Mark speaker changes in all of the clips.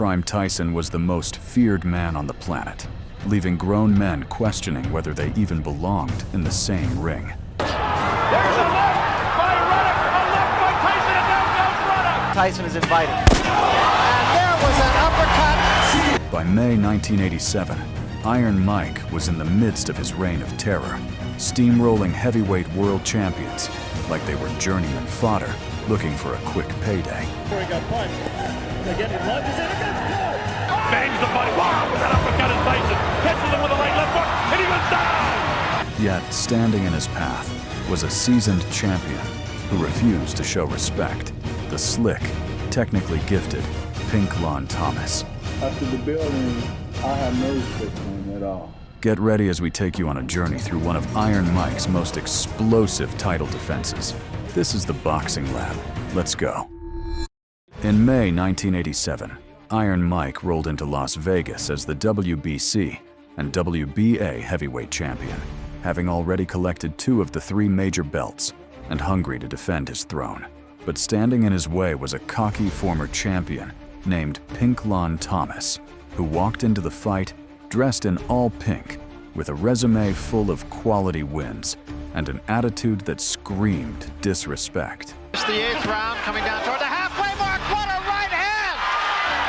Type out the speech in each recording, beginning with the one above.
Speaker 1: prime Tyson was the most feared man on the planet, leaving grown men questioning whether they even belonged in the same ring.
Speaker 2: There's a left by Ruddock, a left by Tyson, and down goes Ruddock.
Speaker 3: Tyson is invited. And there was an uppercut.
Speaker 1: By May 1987, Iron Mike was in the midst of his reign of terror, steamrolling heavyweight world champions like they were journeyman fodder looking for a quick payday.
Speaker 2: Before he got punched, again he lunges in against Paul. Bangs the body, wow, with that uppercut at Tyson. Catches him with a right left hook, and he goes down!
Speaker 1: Yet, standing in his path was a seasoned champion who refused to show respect, the slick, technically gifted Pink Lon Thomas.
Speaker 4: After the building, I have no respect for him at all.
Speaker 1: Get ready as we take you on a journey through one of Iron Mike's most explosive title defenses. This is the Boxing Lab. Let's go. In May 1987, Iron Mike rolled into Las Vegas as the WBC and WBA heavyweight champion, having already collected 2 of the 3 major belts and hungry to defend his throne. But standing in his way was a cocky former champion named Pink Lon Thomas, who walked into the fight dressed in all pink, with a resume full of quality wins and an attitude that screamed disrespect.
Speaker 3: It's the 8th round, coming down toward the halfway mark. What a right hand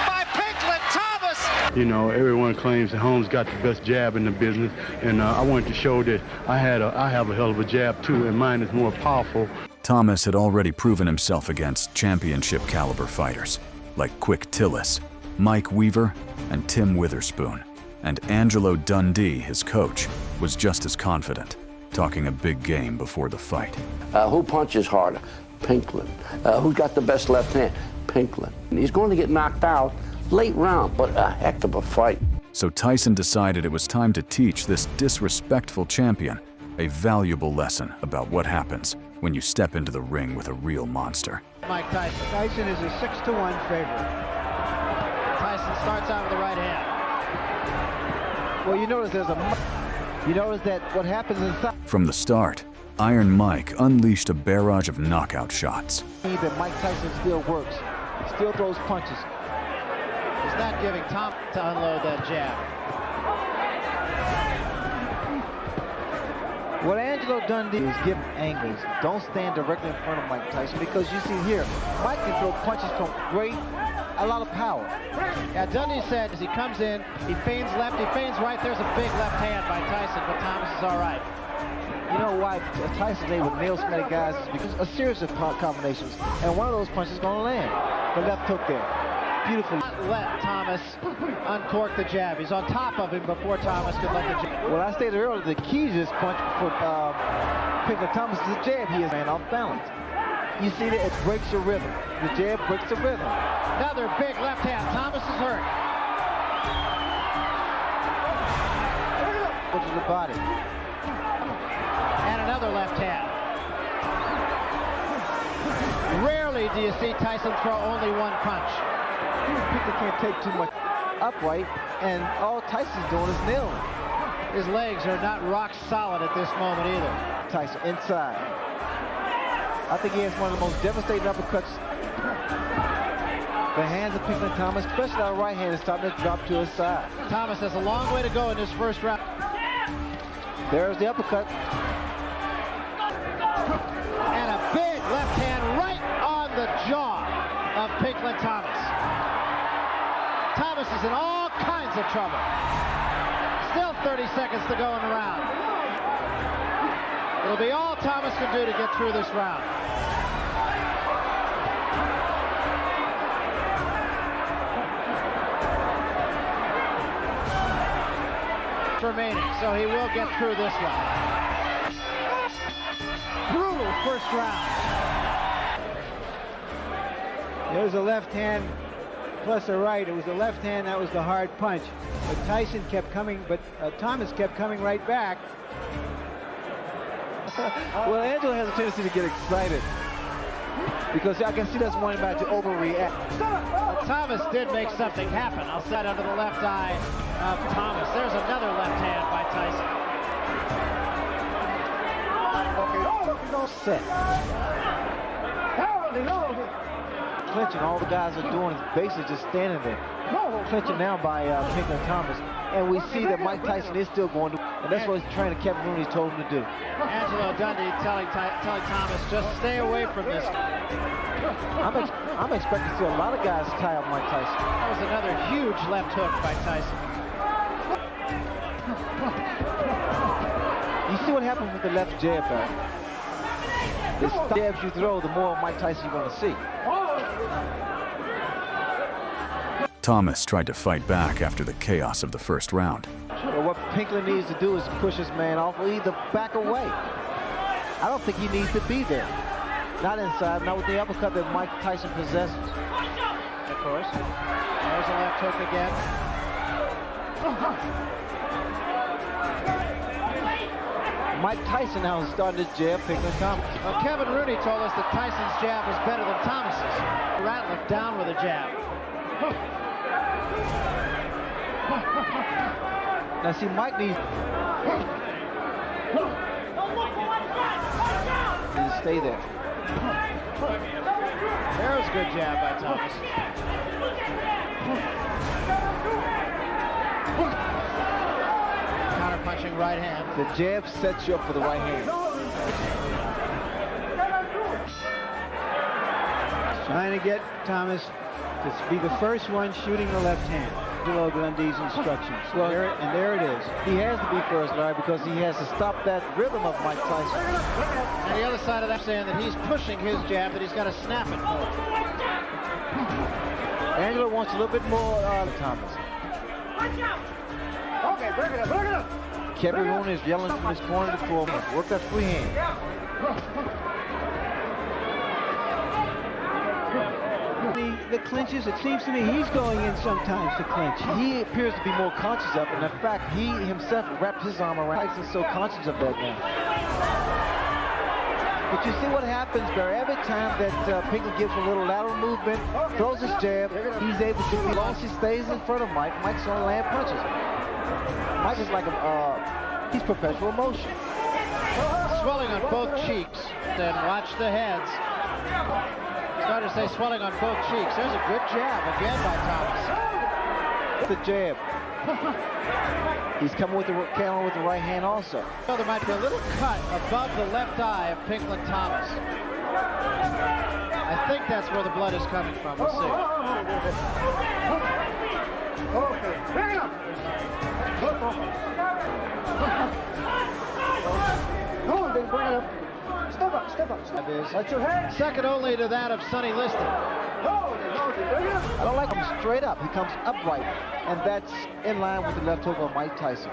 Speaker 3: by Pinklon Thomas!
Speaker 4: You know, everyone claims that Holmes got the best jab in the business, and I wanted to show that I have a hell of a jab too, and mine is more powerful.
Speaker 1: Thomas had already proven himself against championship caliber fighters like Quick Tillis, Mike Weaver, and Tim Witherspoon. And Angelo Dundee, his coach, was just as confident, talking a big game before the fight.
Speaker 5: Who punches harder? Pinklon. Who's got the best left hand? Pinklon. He's going to get knocked out late round, but a heck of a fight.
Speaker 1: So Tyson decided it was time to teach this disrespectful champion a valuable lesson about what happens when you step into the ring with a real monster.
Speaker 3: Mike Tyson. Tyson is a 6-1 favorite. Tyson starts out with the right hand. Well, you notice that what happens inside.
Speaker 1: From the start, Iron Mike unleashed a barrage of knockout shots.
Speaker 3: That Mike Tyson still works. He still throws punches. He's not giving Tom to unload that jab. What Angelo Dundee is giving angles. Don't stand directly in front of Mike Tyson, because you see here, Mike can throw punches from a lot of power. Yeah, Dundee said as he comes in, he feigns left, he feigns right. There's a big left hand by Tyson, but Thomas is all right. You know why Tyson's able to nail so many guys is because a series of combinations, and one of those punches is going to land. The left hook there. Beautiful. Let Thomas uncork the jab. He's on top of him before Thomas could let the jab. Well, I stated earlier, the key to this punch for Pinklon Thomas is the jab. He is man off balance. You see that it breaks your rhythm. The jab breaks the rhythm. Another big left hand. Thomas is hurt. Go to the body. And another left hand. Rarely do you see Tyson throw only one punch. People can't take too much upright, and all Tyson's doing is nailing. His legs are not rock solid at this moment either. Tyson inside. I think he has one of the most devastating uppercuts. The hands of Pinklon Thomas, especially our right hand, is starting to drop to his side. Thomas has a long way to go in this first round. There's the uppercut. And a big left hand right on the jaw of Pinklon Thomas. Thomas is in all kinds of trouble. Still 30 seconds to go in the round. It'll be all Thomas can do to get through this round. Remaining, so he will get through this one. Brutal first round. There's a left hand plus a right. It was the left hand that was the hard punch. But Tyson kept coming, but Thomas kept coming right back. Well, Angelo has a tendency to get excited, because I can see that's one about to overreact. Thomas did make something happen. I'll set under the left eye of Thomas. There's another left hand by Tyson. Okay, set. clinching. All the guys are doing is basically just standing there. Clinching now by Pinklon Thomas. And we see that Mike Tyson is still going to, and that's what his trainer Kevin Rooney told him to do.
Speaker 6: Angelo Dundee telling Thomas, just stay away from this.
Speaker 3: I'm expecting to see a lot of guys tie up Mike Tyson.
Speaker 6: That was another huge left hook by Tyson.
Speaker 3: You see what happens with the left jab, though. The jabs you throw, the more Mike Tyson you're going to see.
Speaker 1: Thomas tried to fight back after the chaos of the first round.
Speaker 3: Well, what Pinklon needs to do is push his man off or either back away. I don't think he needs to be there. Not inside, not with the uppercut that Mike Tyson possesses.
Speaker 6: Of course. There's a left hook again.
Speaker 3: Mike Tyson now is starting to jab Pinklon Thomas.
Speaker 6: Well, Kevin Rooney told us that Tyson's jab was better than Thomas's. Ratliff down with a jab.
Speaker 3: Now see, Mike needs to stay there.
Speaker 6: There's a good jab by Thomas. Counter punching right hand.
Speaker 3: The jab sets you up for the right hand.
Speaker 7: Trying to get Thomas to be the first one shooting the left hand. Below Dundee's instructions.
Speaker 3: Well,
Speaker 7: And there it is.
Speaker 3: He has to be first, Larry, because he has to stop that rhythm of Mike Tyson.
Speaker 6: And the other side of that saying that he's pushing his jab, that he's got to snap it more.
Speaker 3: Angelo wants a little bit more Thomas.
Speaker 2: Okay, bring it up, bring it up.
Speaker 3: Kevin Rooney is yelling from his corner to forward. Work that free hand.
Speaker 7: The clinches, it seems to me he's going in sometimes to clinch.
Speaker 3: He appears to be more conscious of it, and in fact, he himself wrapped his arm around. Tyson's so conscious of that now. But you see what happens, Barry, every time that Pinklon gives a little lateral movement, throws his jab, he's able to, as long as he stays in front of Mike, Mike's going to land punches. Mike is like he's perpetual motion.
Speaker 6: Swelling on both cheeks. Then watch the heads. Started to say swelling on both cheeks. There's a good jab again by Thomas.
Speaker 3: The jab. He's coming with the camera with the right hand also.
Speaker 6: So there might be a little cut above the left eye of Pinklon Thomas. I think that's where the blood is coming from. We'll see.
Speaker 2: Okay, bring it up. Come on, big, bring it up. Step up, step up, step up. Watch your head.
Speaker 6: Second only to that of Sonny Liston.
Speaker 3: I don't like him straight up. He comes upright, and that's in line with the left hook of Mike Tyson.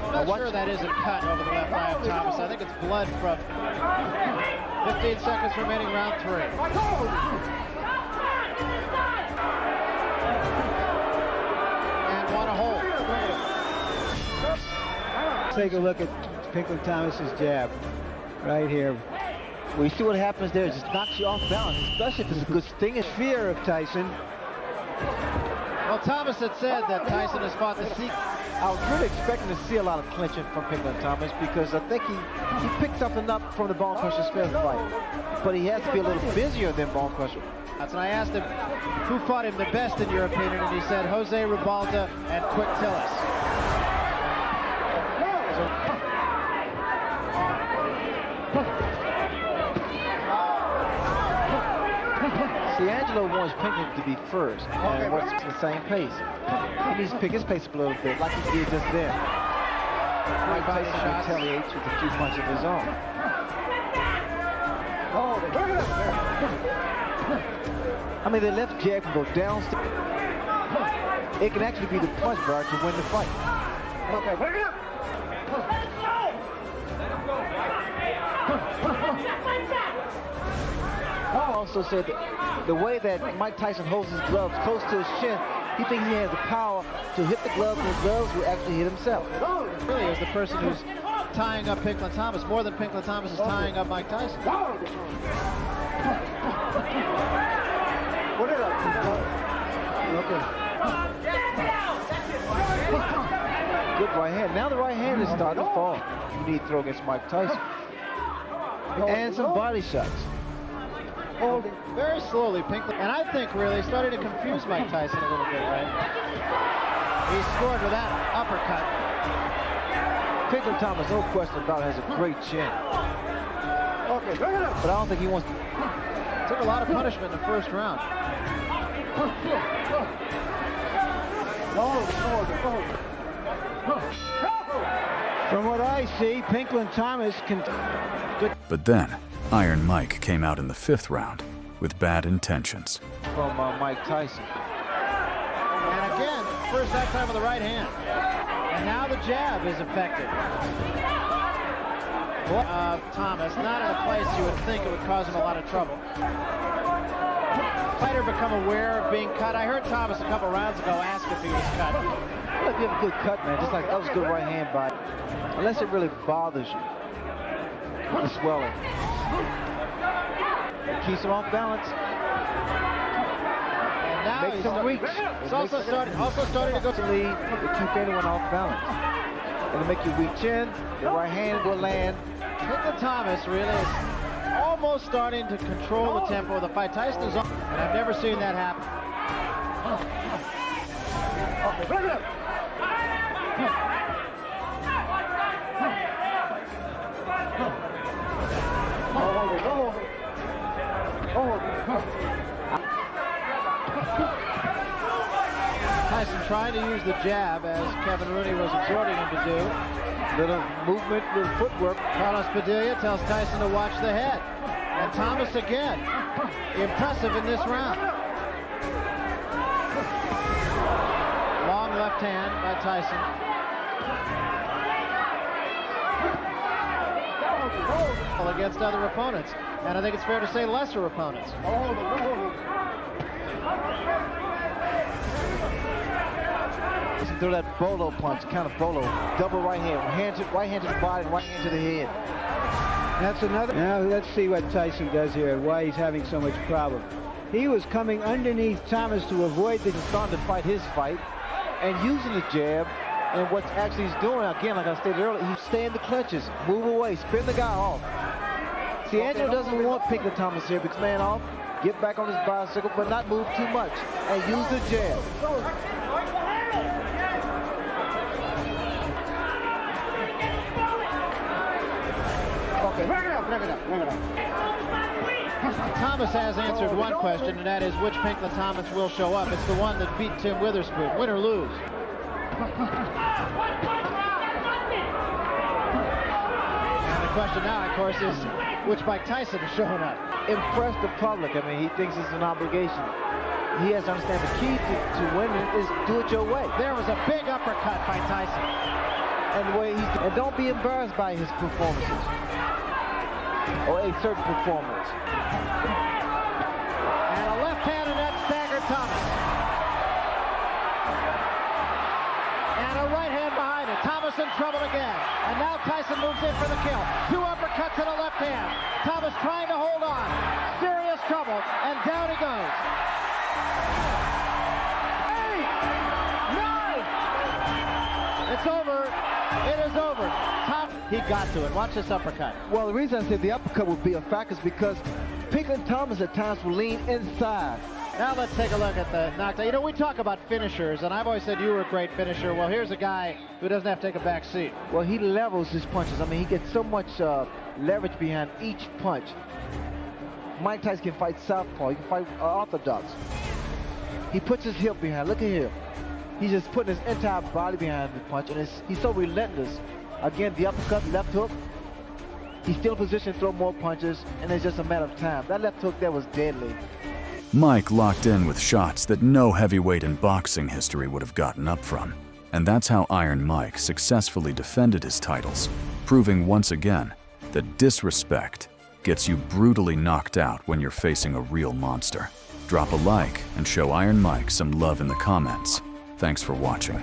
Speaker 6: I'm not sure that isn't cut over the left eye of Thomas. I think it's blood from 15 seconds remaining, round 3. And one a hold.
Speaker 7: Take a look at Pinklon Thomas's jab right here.
Speaker 3: Well, you see what happens there? It just knocks you off balance, especially if it's a good stinging.
Speaker 7: Fear of Tyson.
Speaker 6: Well, Thomas had said that Tyson has fought the seek.
Speaker 3: I was really expecting to see a lot of clinching from Pinklon Thomas because I think he picked something up from the Bone Crusher Smith fight. But he has to be a little busier than Bone Crusher.
Speaker 6: And I asked him who fought him the best in your opinion, and he said Jose Ribalta and Quick Tillis.
Speaker 3: See, Angelo wants Pinklon to be first, and wants the same pace. He needs to pick his pace up a little bit, like he did just then. Mike Tyson retaliates with a few punches of his own. I mean, the left jab can go downstairs. It can actually be the punch bar to win the fight.
Speaker 2: Okay, bring it up.
Speaker 3: Paul also said that the way that Mike Tyson holds his gloves close to his chin, he thinks he has the power to hit the gloves, and the gloves will actually hit himself.
Speaker 6: Really is the person who's tying up Pinklon Thomas more than Pinklon Thomas is tying up Mike Tyson.
Speaker 2: Put it up.
Speaker 3: Okay. Good right hand. Now the right hand is starting to fall. You need to throw against Mike Tyson. And some body shots.
Speaker 6: holding very slowly, Pinkley. And I think really started to confuse Mike Tyson a little bit, right? He scored with that uppercut.
Speaker 3: Pinkley Thomas, no question about it, has a great chin. Okay, but I don't think he wants to.
Speaker 6: Took a lot of punishment in the first round.
Speaker 7: From what I see, Pinkley Thomas can...
Speaker 1: But then, Iron Mike came out in the 5th round with bad intentions.
Speaker 3: From Mike Tyson.
Speaker 6: And again, first that time with the right hand. And now the jab is effective. Thomas, not in a place you would think it would cause him a lot of trouble. Fighter become aware of being cut. I heard Thomas a couple rounds ago ask if he was cut.
Speaker 3: Well, if you have a good cut, man, just like that was a good right hand by, unless it really bothers you, the swelling. It keeps him off balance.
Speaker 6: And now
Speaker 3: Makes him reach.
Speaker 6: It's also starting to go
Speaker 3: to lead to keep anyone off balance. It'll make you reach in, the right hand will land.
Speaker 6: Pinkley Thomas really is almost starting to control the tempo of the fight. Tyson is on, and I've never seen that happen. Tyson trying to use the jab as Kevin Rooney was exhorting him to do.
Speaker 3: Little movement, little footwork.
Speaker 6: Carlos Padilla tells Tyson to watch the head. And Thomas again, impressive in this round. Long left hand by Tyson. Against other opponents. And I think it's fair to say lesser opponents.
Speaker 3: Throw that bolo punch, kind of bolo, double right hand, right hand to the body, right hand to the head.
Speaker 7: That's another. Now let's see what Tyson does here and why he's having so much problem. He was coming underneath Thomas to avoid the...
Speaker 3: He's starting to fight his fight and using the jab. And what actually he's doing, again, like I stated earlier, he's staying in the clinches, move away, spin the guy off. See, Angelo doesn't want Pinkley Thomas here, because man off, get back on his bicycle, but not move too much, and use the jab. Okay, bring it up.
Speaker 6: Thomas has answered one question, and that is which Pinkley Thomas will show up. It's the one that beat Tim Witherspoon, win or lose. And the question now, of course, is which Mike Tyson is showing up.
Speaker 3: Impress the public. I mean, he thinks it's an obligation. He has to understand the key to winning is do it your way.
Speaker 6: There was a big uppercut by Tyson.
Speaker 3: And the way and don't be embarrassed by his performances. Or a certain performance.
Speaker 6: And a left hand and that staggered Thomas. And a right hand behind it. Thomas in trouble again. And now Tyson moves in for the kill. 2 uppercuts and a left hand. Thomas trying to hold on. Serious trouble. And down he goes. 8, 9. It's over. It is over. He got to it. Watch this uppercut.
Speaker 3: Well, the reason I said the uppercut would be a fact is because Pinkley Thomas at times will lean inside.
Speaker 6: Now let's take a look at the knockdown. You know, we talk about finishers, and I've always said you were a great finisher. Well, here's a guy who doesn't have to take a back seat.
Speaker 3: Well, he levels his punches. I mean, he gets so much leverage behind each punch. Mike Tyson can fight southpaw. He can fight orthodox. He puts his hip behind. Look at here. He's just putting his entire body behind the punch, and he's so relentless. Again, the uppercut, left hook. He's still in position to throw more punches, and it's just a matter of time. That left hook there was deadly.
Speaker 1: Mike locked in with shots that no heavyweight in boxing history would have gotten up from. And that's how Iron Mike successfully defended his titles, proving once again that disrespect gets you brutally knocked out when you're facing a real monster. Drop a like and show Iron Mike some love in the comments. Thanks for watching.